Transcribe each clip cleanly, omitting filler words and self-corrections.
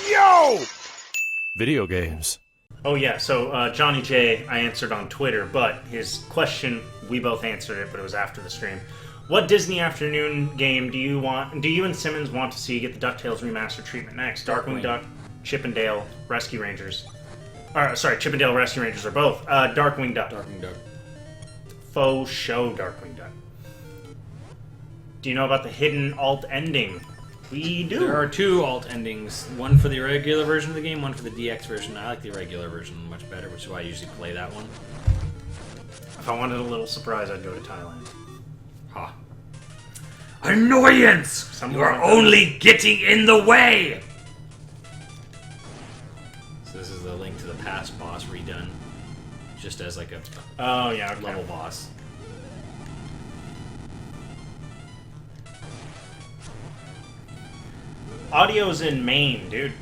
Yo! Video games. Oh yeah, so Johnny J, I answered on Twitter, but his question, we both answered it, but it was after the stream. What Disney afternoon game do you and Simmons want to see get the DuckTales remaster treatment next? Darkwing Duck, Chip 'n Dale, Rescue Rangers. Chip 'n Dale Rescue Rangers are both. Darkwing Duck. Darkwing Duck. Faux show Darkwing Duck. Do you know about the hidden alt ending? We do. There are two alt endings. One for the regular version of the game, one for the DX version. I like the regular version much better, which is why I usually play that one. If I wanted a little surprise, I'd go to Thailand. Ha. Annoyance! You are only getting in the way! So this is the Link to the Past boss redone. Just as like a level boss. Audio's in Maine, dude.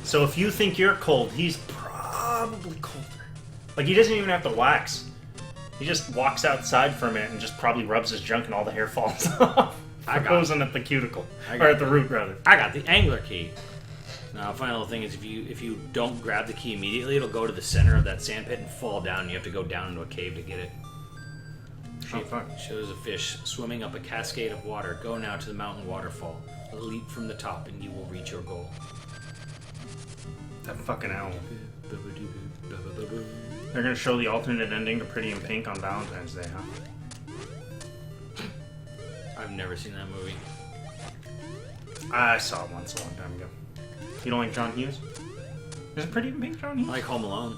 So if you think you're cold, he's probably colder. Like, he doesn't even have to wax. He just walks outside for a minute and just probably rubs his junk and all the hair falls off. Frozen at the cuticle. Or at the root, rather. I got the angler key. Now, the final thing is if you don't grab the key immediately, it'll go to the center of that sand pit and fall down, and you have to go down into a cave to get it. Shows a fish swimming up a cascade of water. Go now to the mountain waterfall. Leap from the top and you will reach your goal. That fucking owl. They're gonna show the alternate ending to Pretty in Pink on Valentine's Day, huh? I've never seen that movie. I saw it once a long time ago. You don't like John Hughes? Is it Pretty in Pink, John Hughes? I like Home Alone.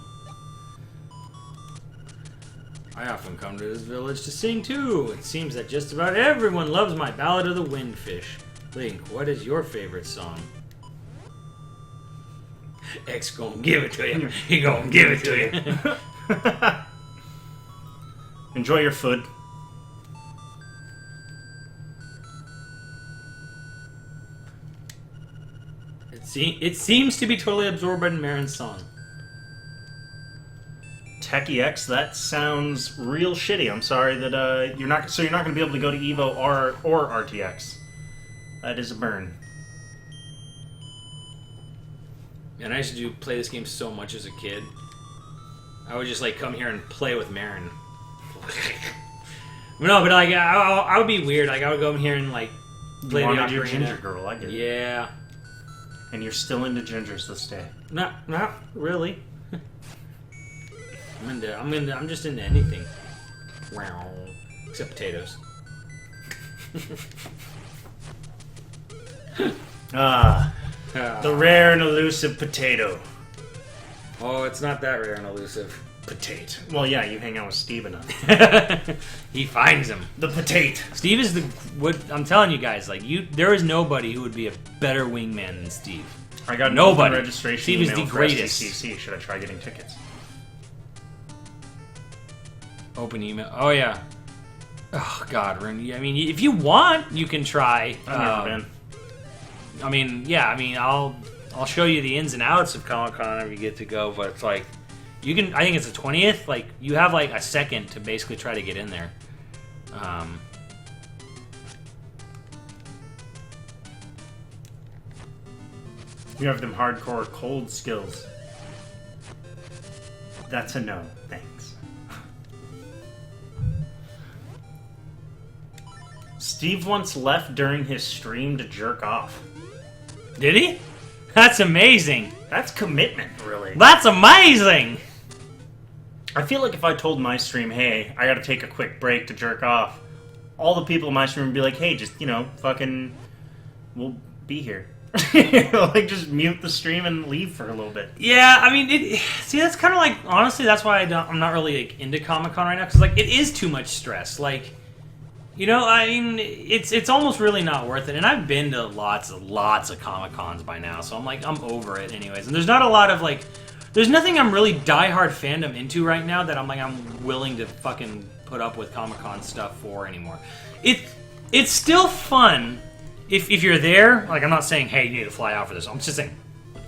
I often come to this village to sing too. It seems that just about everyone loves my Ballad of the Windfish. Link, what is your favorite song? X gonna give it to you. He gonna give it to you. Enjoy your food. It seems to be totally absorbed by Marin's song. Techie X, that sounds real shitty. I'm sorry that you're not going to be able to go to Evo or RTX. That is a burn. And I used to play this game so much as a kid. I would just like come here and play with Marin. No, but like I would be weird. Like I would go in here and like play the Ocarina. Your Ocarina. ginger girl, I get it. Yeah. And you're still into gingers this day. Not really. I'm just into anything. Wow. Except potatoes. The rare and elusive potato. Oh, it's not that rare and elusive. Potato. Well, yeah, you hang out with Steve enough. He finds him. The potato. Steve is what I'm telling you guys. Like there is nobody who would be a better wingman than Steve. I got nobody. Registration Steve is email the for greatest. SDCC. Should I try getting tickets? Open email. Oh yeah. Oh God, I mean, if you want, you can try. I've never been. I mean, yeah. I mean, I'll show you the ins and outs of Comic-Con if you get to go. But it's like you can. I think it's the 20th. Like you have like a second to basically try to get in there. You have them hardcore cold skills. That's a no. Thanks. Steve once left during his stream to jerk off. Did he? That's amazing. That's commitment, really. That's amazing. I feel like if I told my stream, hey, I gotta take a quick break to jerk off, all the people in my stream would be like, hey, just, fucking, we'll be here. Like, just mute the stream and leave for a little bit. Yeah, I mean, see, that's kind of like, honestly, that's why I'm not really like, into Comic-Con right now, because, like, it is too much stress. Like, I mean, it's almost really not worth it. And I've been to lots of Comic-Cons by now, so I'm like, I'm over it anyways. And there's not a lot of, like, there's nothing I'm really diehard fandom into right now that I'm like, I'm willing to fucking put up with Comic-Con stuff for anymore. It's still fun if you're there. Like, I'm not saying, hey, you need to fly out for this. I'm just saying,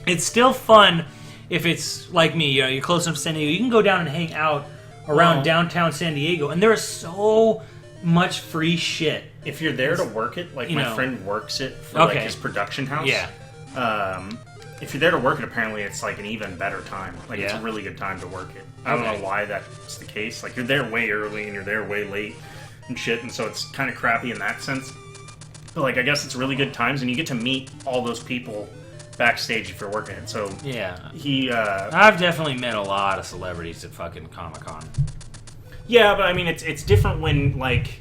it's still fun if it's like me, you're close enough to San Diego. You can go down and hang out around downtown San Diego, and there is so much free shit. If you're there to work it, like my friend works it for like his production house. Yeah. if you're there to work it, apparently it's like an even better time. Like it's a really good time to work it. I don't know why that's the case. Like you're there way early and you're there way late and shit, and so it's kind of crappy in that sense. But like I guess it's really good times, and you get to meet all those people backstage if you're working it. So yeah, I've definitely met a lot of celebrities at fucking Comic-Con. Yeah, but I mean it's different when like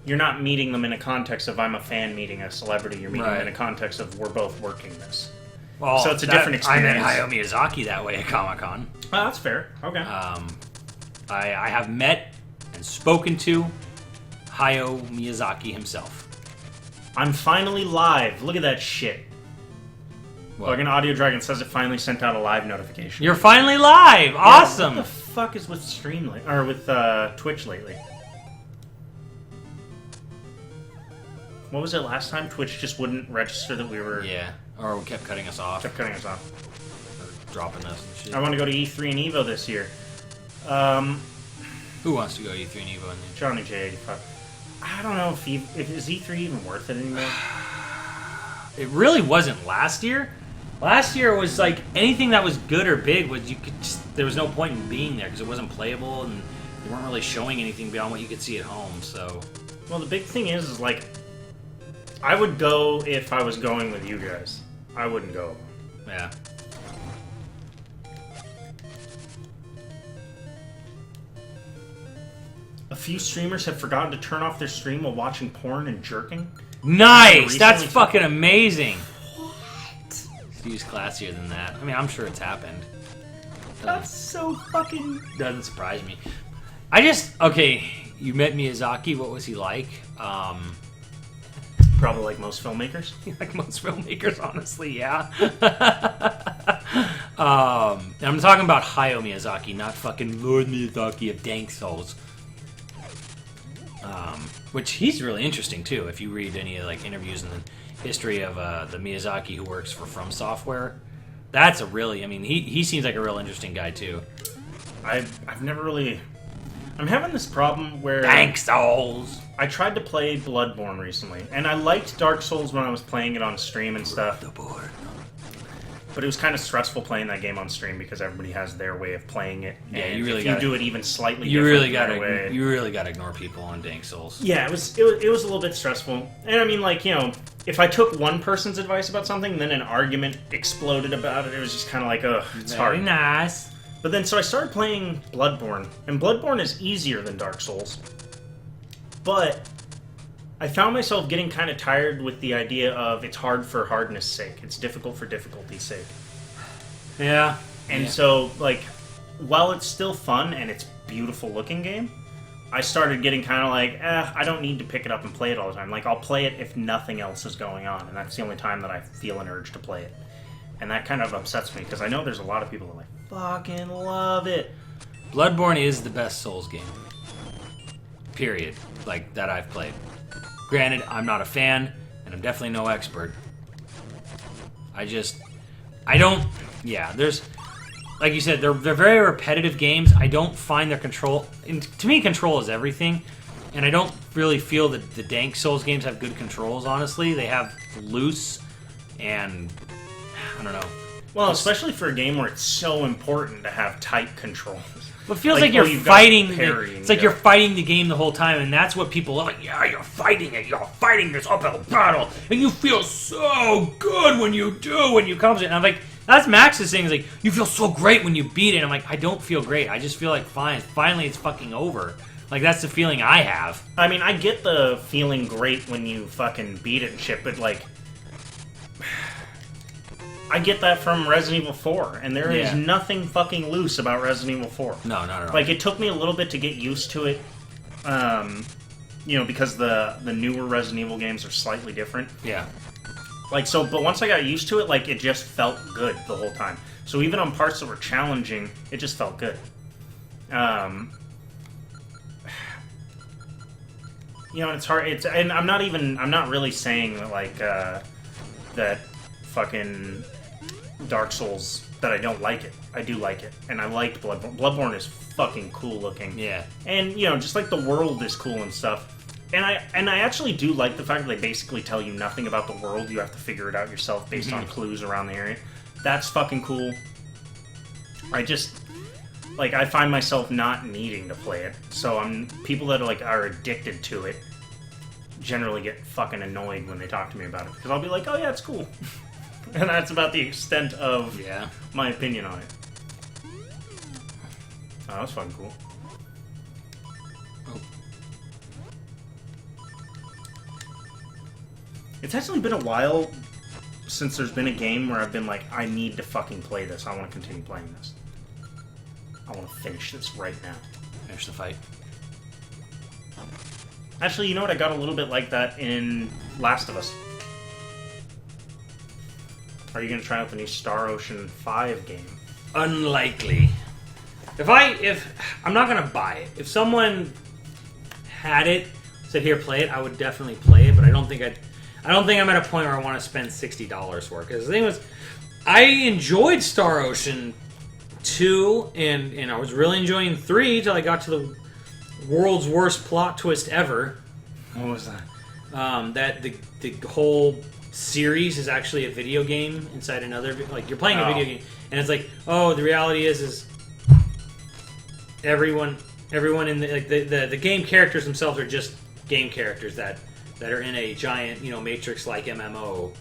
you're not meeting them in a context of I'm a fan meeting a celebrity. You're meeting them in a context of we're both working this. Well, so it's a different experience. I met Hayao Miyazaki that way at Comic-Con. Oh, that's fair. Okay. I have met and spoken to Hayao Miyazaki himself. I'm finally live. Look at that shit. What? Like an Audio Dragon says it finally sent out a live notification. You're finally live! Yeah, awesome! What the fuck is with with Twitch lately? What was it last time? Twitch just wouldn't register that we were... Yeah, or kept cutting us off. Kept cutting us off. Or dropping us and shit. I want to go to E3 and EVO this year. Who wants to go E3 and EVO? Johnny J85. I don't know if is E3 even worth it anymore? It really wasn't last year. Last year was like anything that was good or big was there was no point in being there because it wasn't playable and they weren't really showing anything beyond what you could see at home. So, well, the big thing is like I would go if I was going with you guys. I wouldn't go. Yeah. A few streamers have forgotten to turn off their stream while watching porn and jerking. Nice! That's fucking amazing! What? Steve's classier than that. I mean, I'm sure it's happened. That's so fucking... Doesn't surprise me. I just... Okay, you met Miyazaki. What was he like? Probably like most filmmakers. Like most filmmakers, honestly, yeah. And I'm talking about Hayao Miyazaki, not fucking Lord Miyazaki of Dank Souls. Which he's really interesting too. If you read any like interviews in the history of the Miyazaki who works for From Software, that's a really. I mean, he seems like a real interesting guy too. I've never really. I'm having this problem where Dank Souls. I tried to play Bloodborne recently, and I liked Dark Souls when I was playing it on stream and stuff. But it was kind of stressful playing that game on stream because everybody has their way of playing it. Yeah, and you really if gotta, you do it even slightly you different really gotta way. You really gotta ignore people on Dank Souls. Yeah, it was a little bit stressful. And I mean, like, you know, if I took one person's advice about something and then an argument exploded about it, it was just kind of like, ugh, it's hard. Very nice. But then, so I started playing Bloodborne, and Bloodborne is easier than Dark Souls. But I found myself getting kind of tired with the idea of it's hard for hardness' sake. It's difficult for difficulty's sake. Yeah. And so, like, while it's still fun and it's a beautiful looking game, I started getting kind of like, I don't need to pick it up and play it all the time. Like, I'll play it if nothing else is going on, and that's the only time that I feel an urge to play it. And that kind of upsets me, because I know there's a lot of people that like, fucking love it. Bloodborne is the best Souls game. Period. Like, that I've played. Granted, I'm not a fan, and I'm definitely no expert. Yeah, there's... Like you said, they're very repetitive games. I don't find their control... And to me, control is everything. And I don't really feel that the Dank Souls games have good controls, honestly. They have loose and... I don't know. Well, especially for a game where it's so important to have tight controls. Well, it feels like you're fighting. It's like yeah. you're fighting the game the whole time, and that's what people love. Like, yeah, you're fighting it. You're fighting this uphill battle, and you feel so good when you do, when you accomplish it. And I'm like, that's Max's thing. Is like, you feel so great when you beat it. I'm like, I don't feel great. I just feel like finally it's fucking over. Like, that's the feeling I have. I mean, I get the feeling great when you fucking beat it and shit, but like, I get that from Resident Evil 4, and there is nothing fucking loose about Resident Evil 4. No, not at all. Like, it took me a little bit to get used to it, you know, because the newer Resident Evil games are slightly different. Yeah. Like, so, but once I got used to it, like, it just felt good the whole time. So even on parts that were challenging, it just felt good. You know, it's hard, and I'm not really saying that, like, that fucking Dark Souls, that I don't like it. I do like it, and I liked Bloodborne. Bloodborne is fucking cool looking. Yeah. And, you know, just like the world is cool and stuff. And I actually do like the fact that they basically tell you nothing about the world. You have to figure it out yourself based on clues around the area. That's fucking cool. I just like I find myself not needing to play it. So people that are addicted to it generally get fucking annoyed when they talk to me about it because I'll be like, "Oh yeah, it's cool." And that's about the extent of my opinion on it. Oh, that was fucking cool. Oh. It's actually been a while since there's been a game where I've been like, I need to fucking play this. I want to continue playing this. I want to finish this right now. Finish the fight. Actually, you know what? I got a little bit like that in Last of Us. Are you going to try out the new Star Ocean 5 game? Unlikely. If I'm not gonna buy it. If someone had it, said here, play it, I would definitely play it. But I don't think I'm at a point where I want to spend $60 for it. Because the thing was, I enjoyed Star Ocean 2, and I was really enjoying 3 till I got to the world's worst plot twist ever. What was that? That the whole series is actually a video game inside another. Like you're playing a video game, and it's like, oh, the reality is everyone in the game characters themselves are just game characters that are in a giant Matrix-like MMO.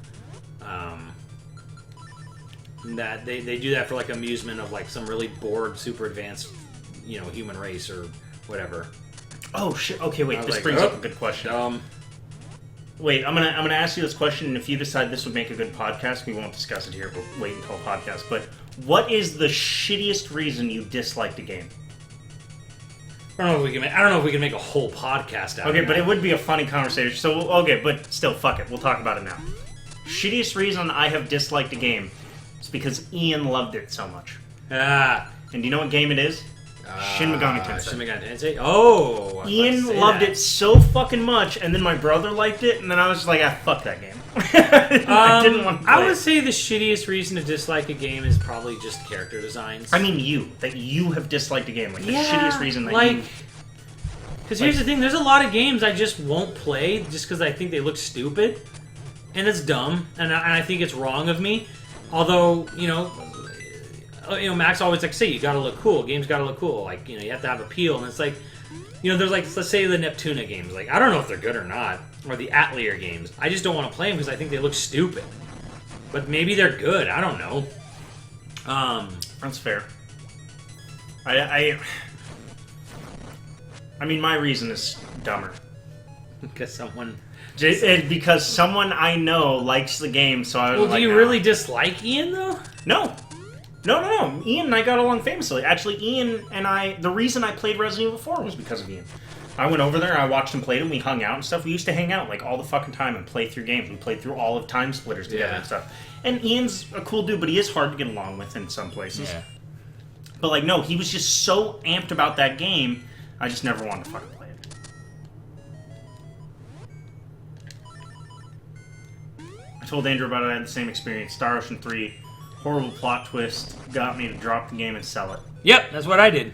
That they do that for like amusement of like some really bored, super advanced, human race or whatever. Oh shit! Okay, wait. This like, brings up a good question. Wait, I'm gonna ask you this question, and if you decide this would make a good podcast, we won't discuss it here. We'll wait until a podcast. But what is the shittiest reason you disliked a game? I don't know if we can make a whole podcast out of it. Okay, but it would be a funny conversation. So, okay, but still, fuck it. We'll talk about it now. Shittiest reason I have disliked a game is because Ian loved it so much. And do you know what game it is? Shin Megami Tensei. Shin Megami Tensei? Oh! Ian loved it so fucking much, and then my brother liked it, and then I was just like, fuck that game. I didn't want to play I would say the shittiest reason to dislike a game is probably just character designs. I mean you have disliked a game. Like, the shittiest reason that you... Because here's the thing, there's a lot of games I just won't play just because I think they look stupid. And it's dumb, and I think it's wrong of me. Although, Max always like say you gotta look cool. Games gotta look cool. Like you have to have appeal, and it's like, there's like let's say the Neptuna games. Like I don't know if they're good or not, or the Atelier games. I just don't want to play them because I think they look stupid. But maybe they're good. I don't know. That's fair. I mean, my reason is dumber. Because someone I know likes the game, so I was well, like, do you really dislike Ian though? No. Ian and I got along famously. Actually, Ian and I... The reason I played Resident Evil 4 was because of Ian. I went over there, I watched him play it, and we hung out and stuff. We used to hang out, like, all the fucking time and play through games. We played through all of Time Splitters together and stuff. And Ian's a cool dude, but he is hard to get along with in some places. Yeah. But, like, no, he was just so amped about that game, I just never wanted to fucking play it. I told Andrew about it, I had the same experience. Star Ocean 3... horrible plot twist got me to drop the game and sell it. Yep, that's what I did.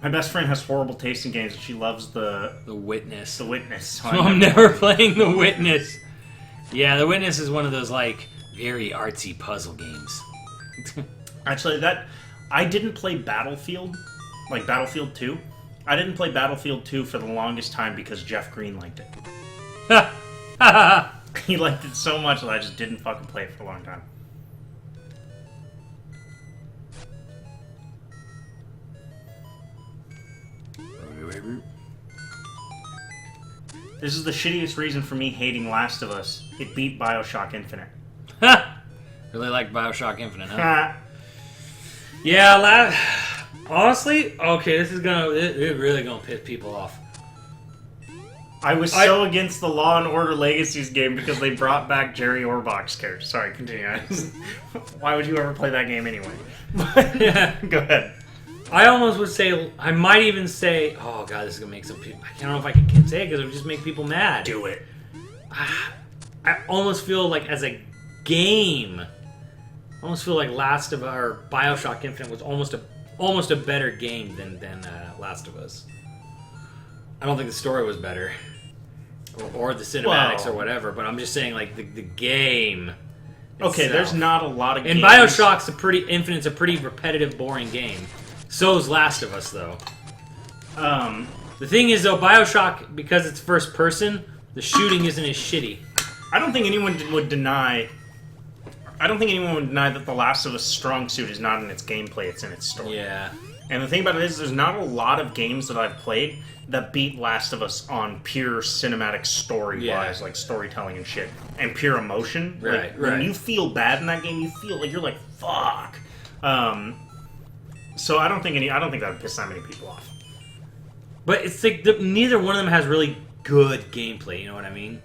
My best friend has horrible taste in games, and she loves the Witness. The Witness. So I'm never playing The Witness. Yeah, The Witness is one of those like very artsy puzzle games. Actually, I didn't play Battlefield, like Battlefield 2. I didn't play Battlefield 2 for the longest time because Jeff Green liked it. He liked it so much that I just didn't fucking play it for a long time. This is the shittiest reason for me hating Last of Us. It beat Bioshock Infinite. Really like Bioshock Infinite, huh? Yeah, honestly, okay, this is it really gonna piss people off. I was so against the Law and Order Legacies game because they brought back Jerry Orbach's character. Sorry, continue. Why would you ever play that game anyway? Go ahead. I almost would say, I might even say, oh god, this is gonna make some people, I don't know if I can say it because it would just make people mad. Do it. I almost feel like as a game, I almost feel like Bioshock Infinite was almost a better game than Last of Us. I don't think the story was better. Or the cinematics Well- or whatever, but I'm just saying, like, the game Okay, itself. there's not a lot of And games. Bioshock's Infinite's a pretty repetitive, boring game. So's Last of Us, though. The thing is, though, Bioshock, because it's first person, the shooting isn't as shitty. I don't think anyone would deny. I don't think anyone would deny that The Last of Us' strong suit is not in its gameplay; it's in its story. Yeah. And the thing about it is, there's not a lot of games that I've played that beat Last of Us on pure cinematic story-wise, Yeah. like storytelling and shit, and pure emotion. Right, Like, when right. you feel bad in that game, you feel like you're like, fuck. So I don't think that would piss that many people off. But it's like neither one of them has really good gameplay. You know what I mean?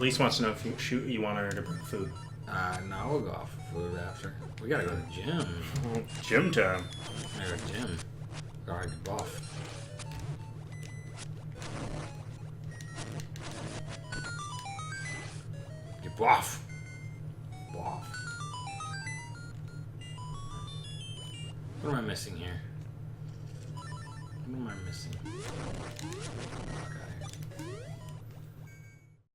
Elise wants to know if you want her to bring food. No, we'll go off for food after. We gotta go to the gym. Gym time. I go to the gym. Gotta get buff. Get buff. Buff. What am I missing here? What am I missing?